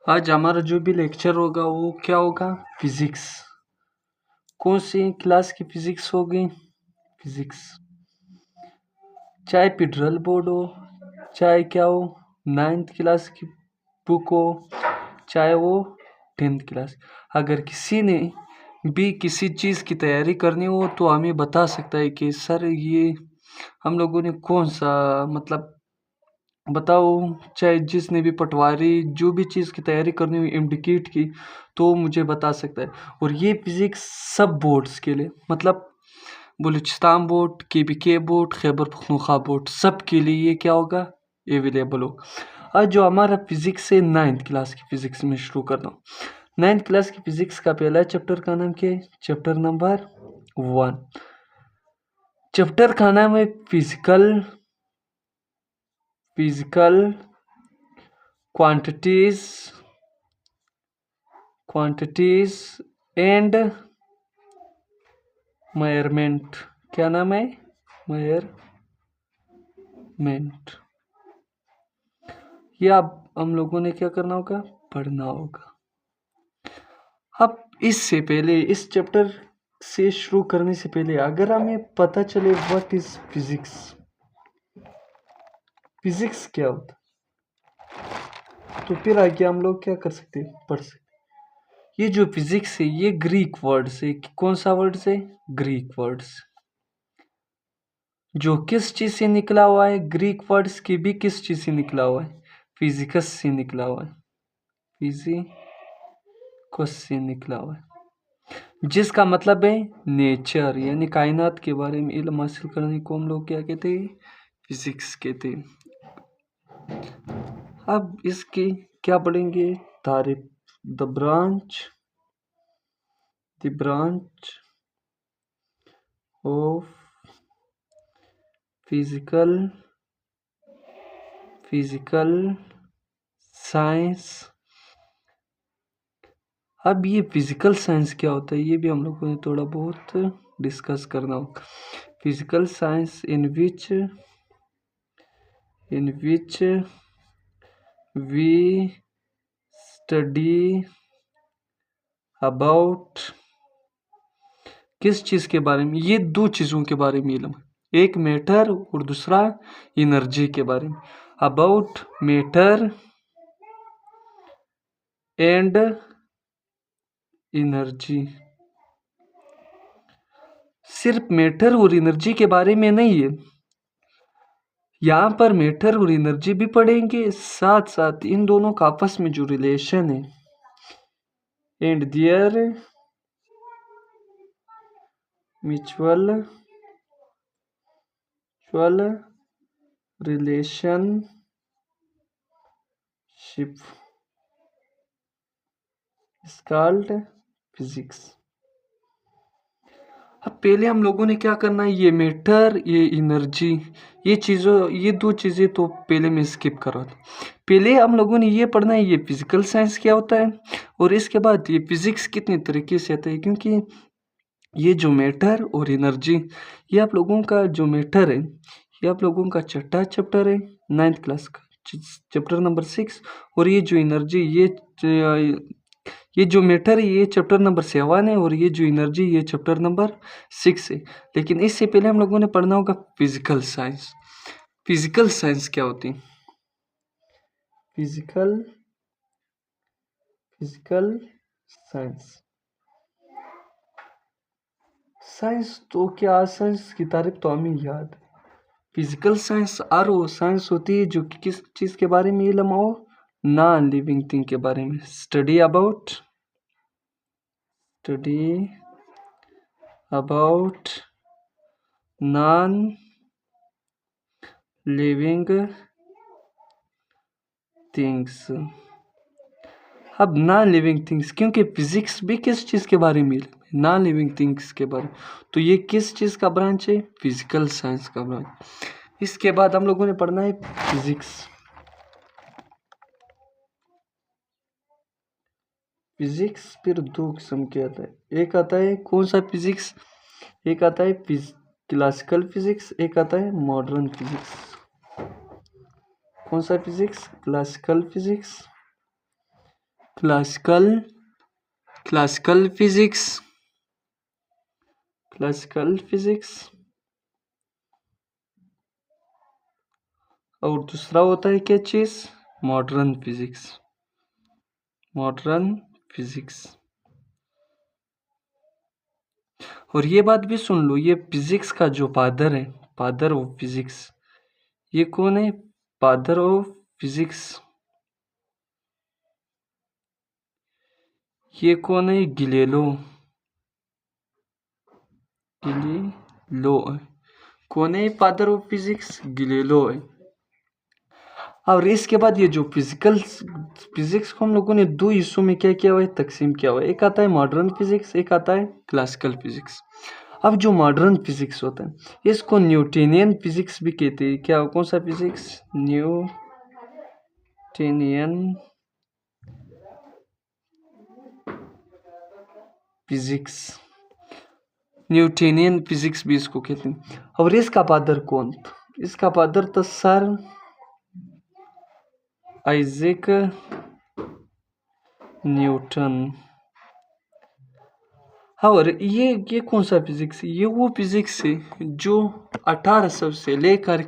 आज हमारा जो भी लेक्चर होगा वो क्या होगा? फिजिक्स। कौन सी क्लास की फिजिक्स होगी? फिजिक्स। चाहे फेडरल बोर्ड हो, चाहे क्या हो, 9th क्लास की बुक हो, चाहे वो 10th क्लास। अगर किसी ने भी किसी चीज़ की तैयारी करनी हो तो हमें बता सकता है कि सर ये हम लोगों ने कौन सा मतलब बताओ। चाहे जिसने भी पटवारी जो भी चीज़ की तैयारी करनी हो एमडीकीट की, तो मुझे बता सकता है। और ये फिजिक्स सब बोर्ड्स के लिए मतलब Balochistan board, KBK board, Khyber Pakhtunkhwa board, सब के लिए ये क्या होगा? अवेलेबल हो। आज जो हमारा फिजिक्स है 9th क्लास की फिजिक्स में शुरू करता हूँ। 9th क्लास की फिजिक्स का पहला चैप्टर का नाम क्या है? Chapter number 1। चैप्टर का नाम है फिजिकल क्वांटिटीज एंड मेजरमेंट। क्या नाम है? मेजरमेंट। ये अब हम लोगों ने क्या करना होगा? पढ़ना होगा। अब इससे पहले इस चैप्टर से शुरू करने से पहले अगर हमें पता चले व्हाट इज फिजिक्स, फिजिक्स क्या होता है, तो फिर आगे हम लोग क्या कर सकते हैं? पढ़ सकते हैं। ये जो फिजिक्स है ये ग्रीक वर्ड से, कौन सा वर्ड से? Greek words. जो किस चीज से निकला हुआ है? ग्रीक वर्ड्स की भी किस चीज से निकला हुआ है? फिजिकस से निकला हुआ है। फिजिकस से निकला हुआ है, जिसका मतलब है नेचर, यानी कायनात के बारे में इल्म हासिल करने को हम लोग क्या कहते हैं? फिजिक्स कहते हैं। अब इसकी क्या पढ़ेंगे? तारीफ। The branch of physical science. अब ये फिजिकल साइंस क्या होता है ये भी हम लोगों ने थोड़ा बहुत डिस्कस करना होगा। Physical science in which we study about, किस चीज के बारे में? ये दो चीजों के बारे में इल्म है, एक मैटर और दूसरा एनर्जी के बारे में। About matter and energy. सिर्फ मैटर और एनर्जी के बारे में नहीं है, यहाँ पर मैटर और एनर्जी भी पढ़ेंगे, साथ साथ इन दोनों का आपस में जो रिलेशन है and there mutual relationship is called physics. अब पहले हम लोगों ने क्या करना है? ये मैटर, ये एनर्जी, ये दो चीज़ें तो पहले मैं स्किप कर रहा था। पहले हम लोगों ने ये पढ़ना है ये फिजिकल साइंस क्या होता है, और इसके बाद ये फिजिक्स कितने तरीके से आता है। क्योंकि ये जो मैटर और एनर्जी, ये आप लोगों का जो मैटर है ये आप लोगों का छठा चैप्टर है 9th क्लास का, चैप्टर नंबर 6। और ये जो एनर्जी, ये जो मैटर है ये चैप्टर नंबर 7 है, और ये जो एनर्जी ये चैप्टर नंबर 6 है। लेकिन इससे पहले हम लोगों ने पढ़ना होगा फिजिकल साइंस। फिजिकल साइंस क्या होती है? Physical science. साइंस तो क्या, साइंस की तारीफ तो हमें याद है। फिजिकल साइंस और वो साइंस होती है जो कि किस चीज़ के बारे में इल्म हो? नॉन लिविंग थिंग के बारे में। Study about non living things. अब नॉन लिविंग थिंग्स, क्योंकि फिजिक्स भी किस चीज़ के बारे में? नॉन लिविंग थिंग्स के बारे में। तो ये किस चीज़ का ब्रांच है? फिजिकल साइंस का ब्रांच। इसके बाद हम लोगों ने पढ़ना है फिजिक्स फिर दो किस्म के आता है। एक आता है कौन सा फिजिक्स? एक आता है क्लासिकल फिजिक्स, एक आता है मॉडर्न फिजिक्स। कौन सा physics? Classical physics classical physics, और दूसरा होता है क्या चीज, मॉडर्न फिजिक्स। और ये बात भी सुन लो, ये फिजिक्स का जो फादर है, फादर ऑफ फिजिक्स, ये कौन है? फादर ऑफ फिजिक्स ये कौन है? गिलेलो है। कौन है फादर ऑफ फिजिक्स? गिलेलो है। और इसके बाद ये जो फिजिक्स को हम लोगों ने दो हिस्सों में क्या किया हुआ है, तकसीम किया हुआ है। एक आता है मॉडर्न फिजिक्स, एक आता है क्लासिकल फिजिक्स। अब जो मॉडर्न फिजिक्स होता है, इसको न्यूटोनियन फिजिक्स भी कहते हैं। क्या, कौन सा फिजिक्स? न्यूटोनियन फिजिक्स भी इसको कहते हैं। और इसका फादर कौन था? इसका फादर था सर आइजैक न्यूटन। और ये कौन सा फिजिक्स है? ये वो फिजिक्स है जो 1800 से लेकर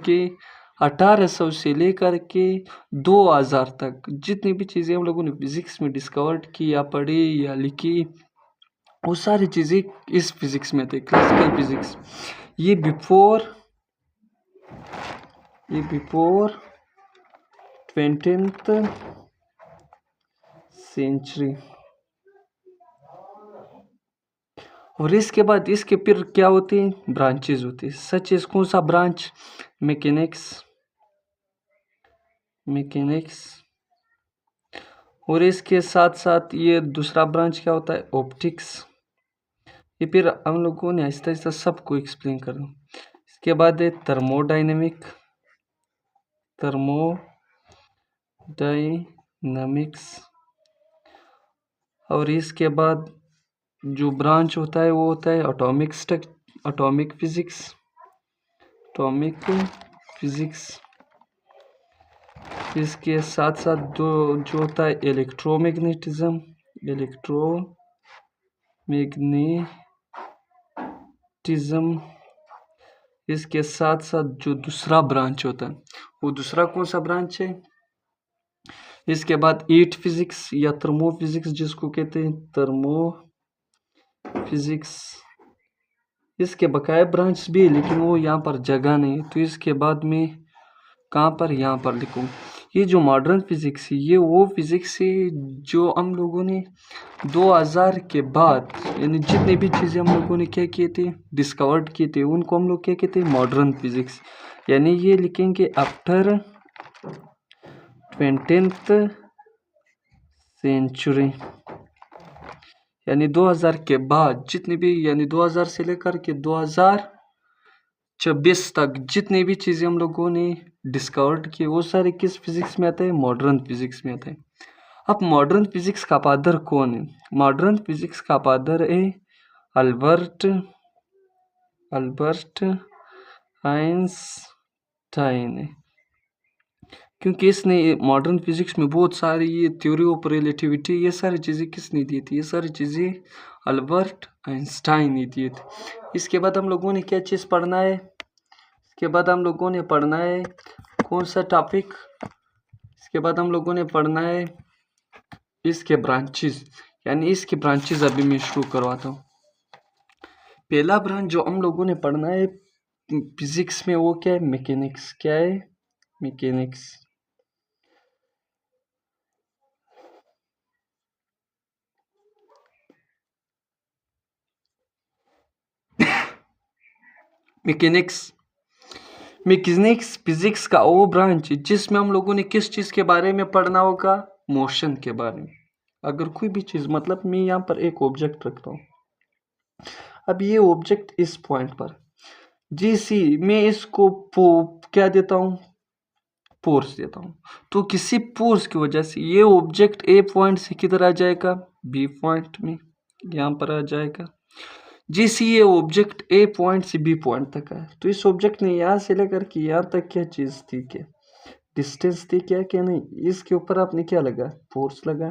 के 2000 तक जितनी भी चीज़ें हम लोगों ने फिजिक्स में डिस्कवर्ड की या पढ़ी या लिखी, वो सारी चीज़ें इस फिजिक्स में थे, क्लासिकल फिजिक्स। ये बिफोर 20th सेंचुरी। और इसके बाद इसके फिर क्या होते हैं? ब्रांचेज होते हैं। सच इज कौन सा ब्रांच? मैकेनिक्स। और इसके साथ साथ ये दूसरा ब्रांच क्या होता है? ऑप्टिक्स। ये फिर हम लोगों ने आहिस्ता आहिस्ता सबको एक्सप्लेन कर दूँ। इसके बाद है थर्मोडायनेमिक्स। और इसके बाद जो ब्रांच होता है वो होता है एटॉमिक फिजिक्स। इसके साथ साथ जो होता है इलेक्ट्रोमैग्नेटिज्म। इसके साथ साथ जो दूसरा ब्रांच होता है, वो दूसरा कौन सा ब्रांच है? इसके बाद हीट फिजिक्स या थर्मोफिजिक्स जिसको कहते हैं, थर्मोफिजिक्स। इसके बकाया ब्रांच भी है लेकिन वो यहाँ पर जगह नहीं, तो इसके बाद में कहाँ पर, यहाँ पर लिखूँ। ये जो मॉडर्न फिजिक्स है, ये वो फिजिक्स है जो हम लोगों ने 2000 के बाद, यानी जितनी भी चीज़ें हम लोगों ने क्या किए थे, डिस्कवर्ड किए थे, उनको हम लोग क्या कहते हैं? Modern physics. यानी ये लिखेंगे आफ्टर 20th सेंचुरी, यानी 2000 के बाद जितनी भी, यानी 2000 से लेकर के 2026 तक जितनी भी चीज़ें हम लोगों ने डिस्कवर्ड की, वो सारे किस फिजिक्स में आते हैं? मॉडर्न फिजिक्स में आते हैं। अब मॉडर्न फिजिक्स का फादर कौन है? मॉडर्न फिजिक्स का फादर है अल्बर्ट आइंस्टाइन है। क्योंकि इसने मॉडर्न फिजिक्स में बहुत सारी ये थ्योरी ऑफ रिलेटिविटी, ये सारी चीज़ें किसने दी थी? ये सारी चीज़ें अल्बर्ट आइंस्टाइन ने दी थी। इसके बाद हम लोगों ने क्या चीज़ पढ़ना है? इसके बाद हम लोगों ने पढ़ना है कौन सा टॉपिक? इसके बाद हम लोगों ने पढ़ना है इसके ब्रांचेस, यानी इसके ब्रांचेस अभी मैं शुरू करवाता हूँ। पहला ब्रांच जो हम लोगों ने पढ़ना है फिजिक्स में, वो क्या है? मैकेनिक्स। क्या है? मैकेनिक्स। मैकेनिक्स फिजिक्स का वो ब्रांच जिसमें हम लोगों ने किस चीज़ के बारे में पढ़ना होगा? मोशन के बारे में। अगर कोई भी चीज़, मतलब मैं यहाँ पर एक ऑब्जेक्ट रखता हूँ, अब ये ऑब्जेक्ट इस पॉइंट पर मैं इसको क्या देता हूँ? फोर्स देता हूँ। तो किसी फोर्स की वजह से ये ऑब्जेक्ट ए पॉइंट से किधर आ जाएगा? बी पॉइंट में, यहाँ पर आ जाएगा। ये ऑब्जेक्ट ए पॉइंट से बी पॉइंट तक है, तो इस ऑब्जेक्ट ने यहाँ से लेकर के यहाँ तक क्या चीज़ थी? क्या डिस्टेंस दी क्या क्या नहीं, इसके ऊपर आपने क्या लगा, फोर्स लगा।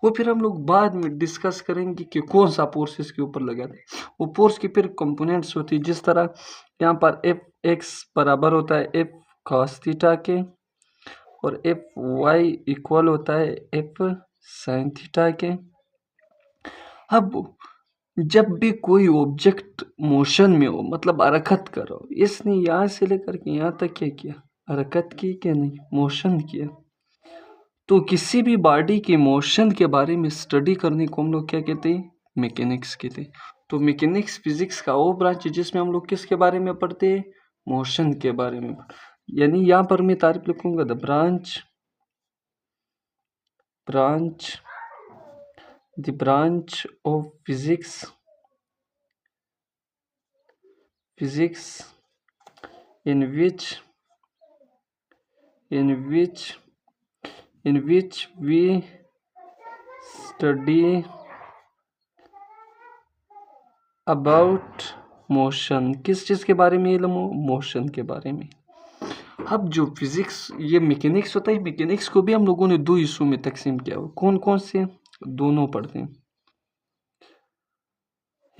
वो फिर हम लोग बाद में डिस्कस करेंगे कि कौन सा फोर्स इसके ऊपर लगा है। वो फोर्स की फिर कंपोनेंट्स होती है, जिस तरह यहाँ पर एफ एक्स बराबर होता है एफ cos थीटा के, और एफ वाई इक्वल होता है एफ साइन थीटा के। अब जब भी कोई ऑब्जेक्ट मोशन में हो, मतलब हरकत करो, इसने यहाँ से लेकर के यहाँ तक क्या किया, हरकत की क्या नहीं, मोशन किया। तो किसी भी बॉडी के मोशन के बारे में स्टडी करने को हम लोग क्या कहते हैं, मैकेनिक्स कहते हैं। तो मैकेनिक्स फिजिक्स का वो ब्रांच है जिसमें हम लोग किसके बारे में पढ़ते हैं, मोशन के बारे में। यानी यहाँ पर मैं तारीफ लिखूंगा, the branch of physics in which we study about motion. किस चीज़ के बारे में इल्म हो, मोशन के बारे में। अब जो फिजिक्स ये मैकेनिक्स होता है, मैकेनिक्स को भी हम लोगों ने दो हिस्सों में तकसीम किया हुआ। कौन कौन से, दोनों पढ़ते हैं।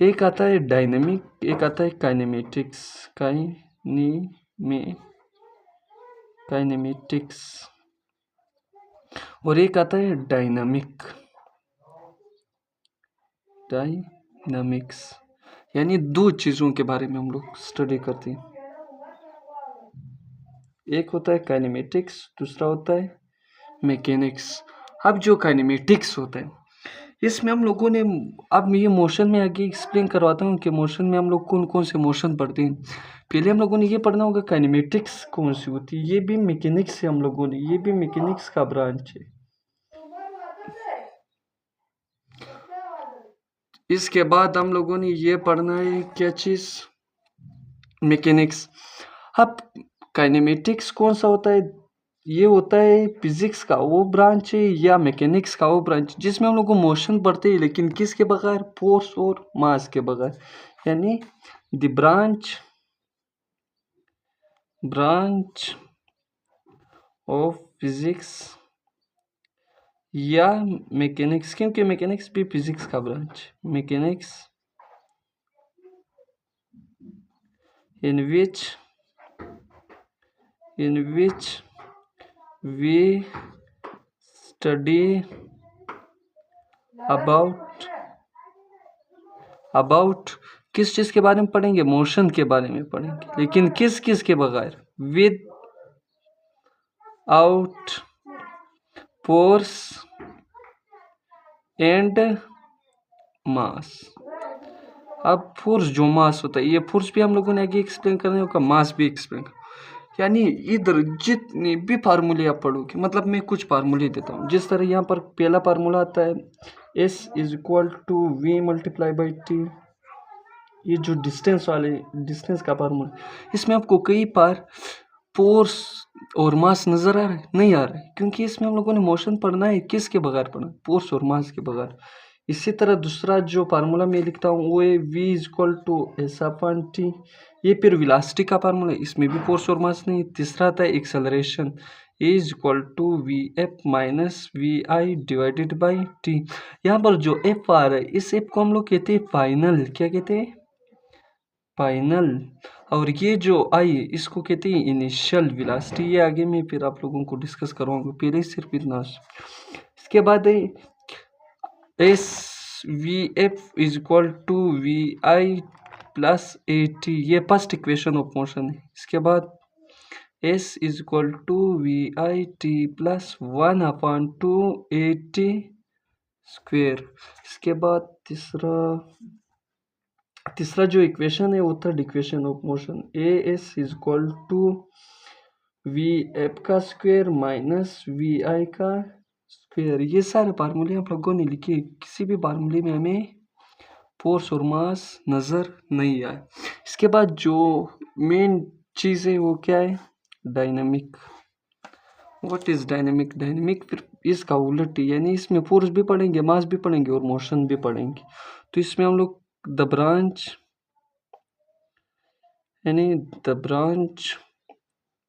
एक आता है डायनेमिक, एक आता है काइनेमेटिक्स। काइनेमेटिक्स और एक आता है डायनामिक्स। यानी दो चीज़ों के बारे में हम लोग स्टडी करते हैं। एक होता है काइनेमेटिक्स, दूसरा होता है मैकेनिक्स। अब जो काइनेमेटिक्स होता है, इसमें हम लोगों ने, अब ये मोशन में आगे एक्सप्लेन करवाता हूँ कि मोशन में हम लोग कौन कौन से मोशन पढ़ते हैं। पहले हम लोगों ने ये पढ़ना होगा काइनेमेटिक्स कौन सी होती है। ये भी मैकेनिक्स से हम लोगों ने, ये भी मैकेनिक्स का ब्रांच है। इसके बाद हम लोगों ने ये पढ़ना है क्या चीज़, मैकेनिक्स। अब काइनेमेटिक्स कौन सा होता है, ये होता है फिजिक्स का वो ब्रांच है या मैकेनिक्स का वो ब्रांच जिसमें हम लोग को मोशन पढ़ते हैं, लेकिन किसके बगैर, फोर्स और मास के बगैर। यानी द ब्रांच ऑफ फिजिक्स या मैकेनिक्स, क्योंकि मैकेनिक्स भी फिजिक्स का branch, mechanics in which we study about किस चीज़ के बारे में पढ़ेंगे, मोशन के बारे में पढ़ेंगे, लेकिन किस किस के बगैर, with out force and mass. अब फोर्स जो मास होता है, ये फोर्स भी हम लोगों ने आगे एक्सप्लेन करने होगा, मास भी एक्सप्लेन। यानी इधर जितने भी फार्मूले आप पढ़ोगे, मतलब मैं कुछ फार्मूले देता हूँ। जिस तरह यहाँ पर पहला फार्मूला आता है S = V × T। ये जो डिस्टेंस का फार्मूला, इसमें आपको कई बार फोर्स और मास नजर आ रहा है, नहीं आ रहा है, क्योंकि इसमें हम लोगों ने मोशन पढ़ना है, किसके बगैर पढ़ना, फोर्स और मास के बगैर। इसी तरह दूसरा जो फार्मूला मैं लिखता हूँ वो है V = S/T। ये फिर वेलोसिटी का फार्मूला है, इसमें भी फोर्स और मास नहीं। तीसरा आता है एक्सेलरेशन, A = Vf - Vi/T। यहाँ पर जो F आ रहा है, इस F को हम लोग कहते हैं फाइनल, क्या कहते हैं, फाइनल। और ये जो आई है इसको कहते हैं इनिशियल वेलोसिटी। ये आगे मैं फिर आप लोगों को डिस्कस करूँगा, पहले सिर्फ इतना। इसके बाद है SVF = Vi + AT। ये फर्स्ट इक्वेशन ऑफ मोशन है। इसके बाद S = VIT + 1/2 AT²। इसके बाद तीसरा जो इक्वेशन है वो third equation of motion, AS = VF² - VI²। ये सारे फार्मूले आप लोगों ने लिखे, किसी भी फार्मूले में हमें फोर्स और मास नज़र नहीं आए। इसके बाद जो मेन चीज़ है वो क्या है, dynamic. What is dynamic, dynamic फिर इसका उलट, यानी इसमें फोर्स भी पढ़ेंगे, मास भी पढ़ेंगे और मोशन भी पढ़ेंगे। तो इसमें हम लोग the branch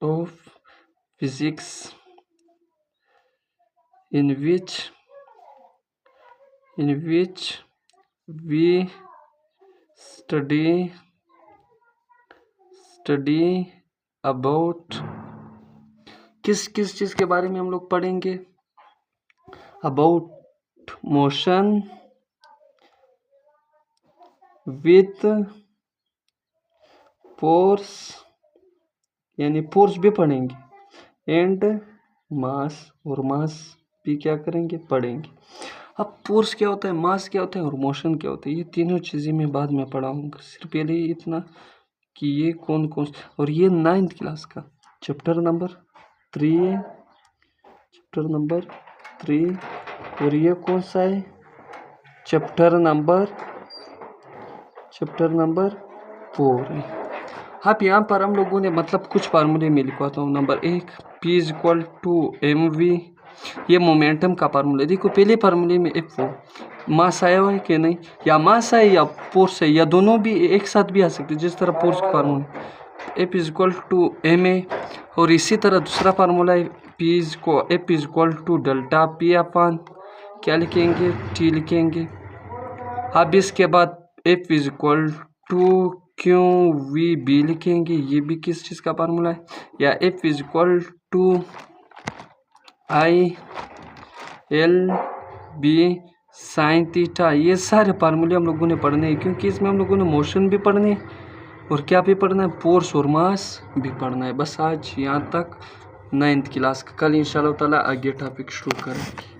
of physics in which we study about किस चीज के बारे में हम लोग पढ़ेंगे? अबाउट मोशन विथ फोर्स, यानी फोर्स भी पढ़ेंगे, एंड मास, और मास भी क्या करेंगे? पढ़ेंगे। अब फोर्स क्या होता है, मास क्या होता है और मोशन क्या होता है, ये तीनों चीज़ें मैं बाद में पढ़ाऊंगा। सिर्फ पहले ही इतना कि ये कौन कौन, और ये 9th क्लास का चैप्टर नंबर 3 है, चैप्टर नंबर 3, और ये कौन सा है? चैप्टर नंबर 4 है। अब यहाँ पर हम लोगों ने मतलब कुछ फार्मूले में लिखवाता हूँ। नंबर 1, P=mv, ये मोमेंटम का फार्मूला। देखो पहले फार्मूले में F मास आया हुआ है कि नहीं, या मास है या फोर्स है, या दोनों भी एक साथ भी आ सकते हैं, जिस तरह फोर्स का फार्मूला F=ma, और इसी तरह दूसरा फार्मूला है F=Δp, क्या लिखेंगे? T लिखेंगे। अब इसके बाद F=QVB लिखेंगे, ये भी किस चीज़ का फार्मूला है, या F=ILB sin थीटा। ये सारे फार्मूले हम लोगों ने पढ़ने हैं, क्योंकि इसमें हम लोगों ने मोशन भी पढ़ने और क्या भी पढ़ना है? फोर्स और मास भी पढ़ना है। बस आज यहाँ तक 9th क्लास का। कल इंशाल्लाह ताला आगे टॉपिक शुरू करेंगे।